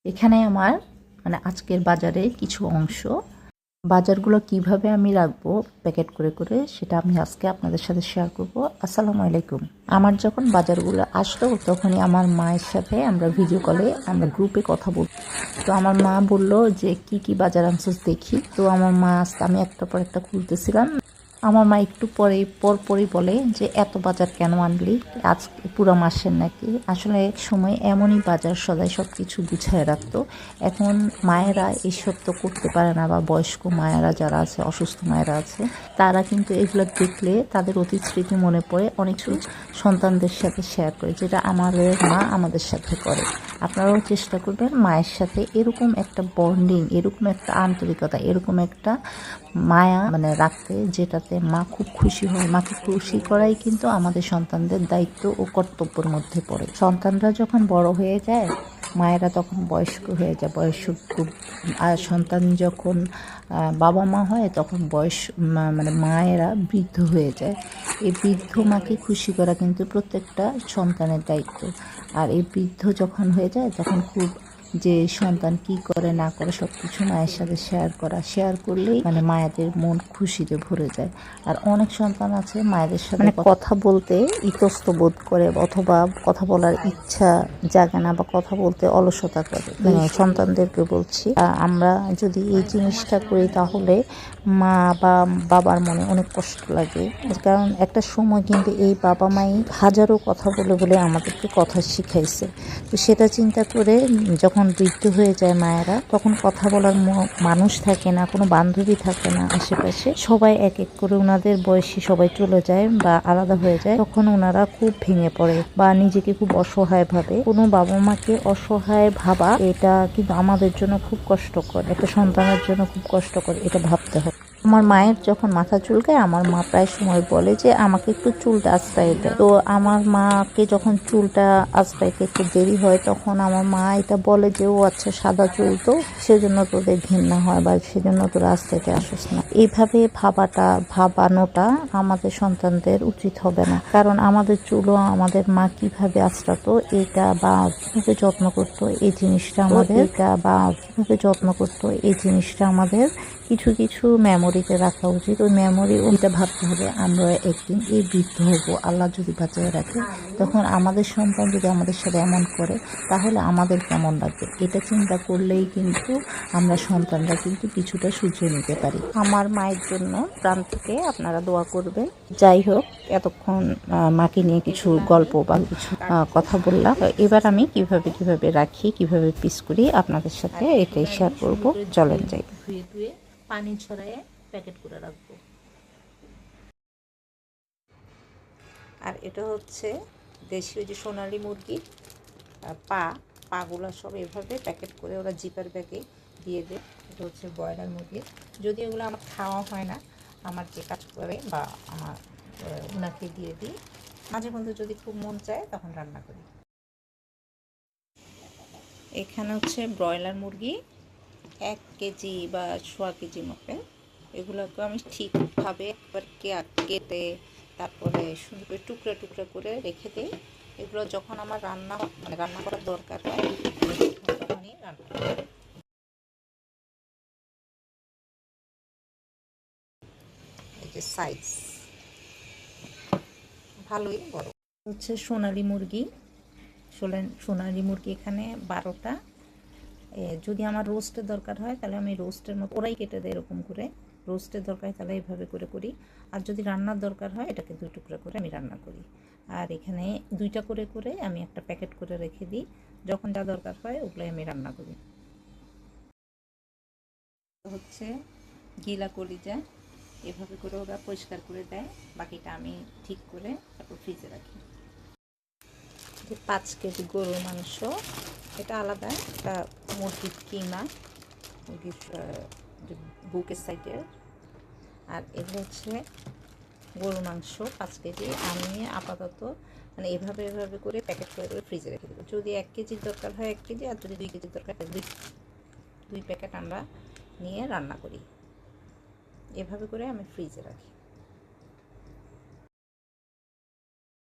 এখানে আমার আজকের বাজারে কিছু অংশ, বাজারগুলো কিভাবে আমি রাখবো প্যাকেট করে করে, সেটা আমি আজকে আপনাদের সাথে শেয়ার করব। আসসালামু আলাইকুম। আমার যখন বাজারগুলো আসলো তখনই আমার মায়ের সাথে আমরা ভিডিও কলে আমরা গ্রুপে কথা বলব। তো আমার মা বলল যে কি কি বাজার আনছিস দেখি। তো আমার মা আমি একটা পর একটা খুলতেছিলাম। আমার মা একটু পরপরই বলে যে এত বাজার কেন আনলি, আজ পুরো মাসের নাকি। আসলে এক সময় এমনই বাজার সদাই সব কিছু গুছায় রাখতো। এখন মায়েরা এইসব তো করতে পারে না, বা বয়স্ক মায়েরা যারা আছে, অসুস্থ মায়েরা আছে, তারা কিন্তু এগুলো দেখলে তাদের অতীত স্মৃতি মনে পড়ে, অনেক সন্তানদের সাথে শেয়ার করে, যেটা আমাদের মা আমাদের সাথে করে। আপনারাও চেষ্টা করবেন মায়ের সাথে এরকম একটা বন্ডিং, এরকম একটা আন্তরিকতা, এরকম একটা মায়া রাখতে, যেটাতে মা খুব খুশি হয়। মাকে খুশি করাই কিন্তু আমাদের সন্তানদের দায়িত্ব ও কর্তব্যের মধ্যে পড়ে। সন্তানরা যখন বড় হয়ে যায়, মায়েরা তখন বয়স্ক হয়ে যায়, আর সন্তান যখন বাবা মা হয় তখন মায়েরা বৃদ্ধ হয়ে যায়। এই বৃদ্ধ মাকে খুশি করা কিন্তু প্রত্যেকটা সন্তানের দায়িত্ব। আর এই বৃদ্ধ যখন হয়ে যায় তখন খুব, যে সন্তান কি করে না করে সব কিছু মায়ের সাথে শেয়ার করলেই মায়েদের মন খুশিতে ভরে যায়। আর অনেক সন্তান আছে মায়েদের সাথে কথা বলতে ইতস্ত বোধ করে, অথবা কথা বলার ইচ্ছা জাগে না, বা কথা বলতে অলসতা করে। সন্তানদেরকে বলছি, আমরা যদি এই জিনিসটা করি তাহলে মা বা বাবার মনে অনেক কষ্ট লাগে। কারণ একটা সময় কিন্তু এই বাবা মাই হাজারো কথা বলে বলে আমাদেরকে কথা শিখাইছে। তো সেটা চিন্তা করে যখন বৃদ্ধ হয়ে যায় মায়েরা, তখন কথা বলার মানুষ থাকে না, কোনো বান্ধবী থাকে না আশেপাশে, সবাই এক এক করে ওনাদের বয়সী সবাই চলে যায় বা আলাদা হয়ে যায়। তখন ওনারা খুব ভেঙে পড়ে বা নিজেকে খুব অসহায় ভাবে। কোনো বাবা মাকে অসহায় ভাবা, এটা কিন্তু আমাদের জন্য খুব কষ্টকর, একটা সন্তানের জন্য খুব কষ্টকর, এটা ভাবতে হবে। আমার মায়ের যখন মাথা চুলকায়, আমার মা প্রায় সময় বলে যে আমাকে একটু চুলটা আঁচড়াই দেয়। তো আমার মাকে যখন চুলটা আঁচড়াইতে একটু দেরি হয়, তখন আমার মা এটা বলে যে ও আচ্ছা, সাদা চুল তো, সেজন্য তোদের ঘৃণা হয়, বা সেজন্য তোরা আঁচড়াইতে আসিস না। এইভাবে ভাবানোটা আমাদের সন্তানদের উচিত হবে না। কারণ আমাদের চুলও আমাদের মা কিভাবে আঁচড়াতো এটা, বা কিভাবে যত্ন করতো, এই জিনিসটা আমাদের কিছু কিছু মেমোরিতে রাখা উচিত। ওই মেমোরি ওইটা ভাবতে হবে, আমরা একদিন এই বৃদ্ধ হব, আল্লাহ যদি বাঁচিয়ে রাখে, তখন আমাদের সন্তান যদি আমাদের সাথে এমন করে তাহলে আমাদের কেমন লাগবে। এটা চিন্তা করলেই কিন্তু আমরা সন্তানরা কিন্তু কিছুটা শুধরে নিতে পারি। আমার মায়ের জন্য প্রাণ থেকে আপনারা দোয়া করবেন। যাই হোক, এতক্ষণ মাকে নিয়ে কিছু গল্প বা কিছু কথা বললাম। এবার আমি কিভাবে রাখি, কিভাবে পিস করি, আপনাদের সাথে এটাই শেয়ার করব। চলেন যাই। ধুয়ে পানি ছড়ায় প্যাকেট করে রাখবো। আর এটা হচ্ছে দেশীয় যে সোনালী মুরগির পাগুলো সব এভাবে প্যাকেট করে ওরা জিপার ব্যাগে দিয়ে দেয়। এটা হচ্ছে ব্রয়লার মুরগির। যদি এগুলো আমার খাওয়া হয় না, আমার যে কাজ করে বা আমার ওনাকে দিয়ে দিই। মাঝে মধ্যে যদি খুব মন চায় তখন রান্না করি। এখানে হচ্ছে ব্রয়লার মুরগি 1 কেজি বা 1.25 কেজি মতো। এগুলোকে আমি ঠিকভাবে একবার কেটে তারপরে সুন্দর করে টুকরা টুকরা করে রেখে দিই। এগুলো যখন আমার রান্না করার দরকার হয় তখনই রান্না করি। এই যে সাইজ ভালোই বড়। হচ্ছে সোনালী মুরগি। সোনালী মুরগি এখানে 12টা। যদি আমার রোস্টের দরকার হয় তাহলে আমি রোস্টের মতো ওরাই কেটে দেয় এরকম করে। রোস্টের দরকার হয় তাহলে এইভাবে করে করি। আর যদি রান্নার দরকার হয় এটাকে 2 টুকরা করে আমি রান্না করি। আর এখানে 2টা করে করে আমি একটা প্যাকেট করে রেখে দিই। যখন যা দরকার হয় ওগুলোই আমি রান্না করি। হচ্ছে গিলা কলিজা, এভাবে করে ওরা পরিষ্কার করে দেয়। বাকিটা আমি ঠিক করে তারপর ফ্রিজে রাখি। 5 কেজি গরুর মাংস, এটা আলাদা। এটা মুরগির কিমা, মুরগির বুকের সাইডের। আর এগুলো হচ্ছে গরুর মাংস 5 কেজি। আমি আপাতত এভাবে করে প্যাকেট করে ফ্রিজে রেখে দেবো। যদি 1 কেজির দরকার হয় 1 কেজি, আর যদি 2 কেজির দরকার হয় 2 প্যাকেট আমরা নিয়ে রান্না করি। এভাবে করে আমি ফ্রিজে রাখি।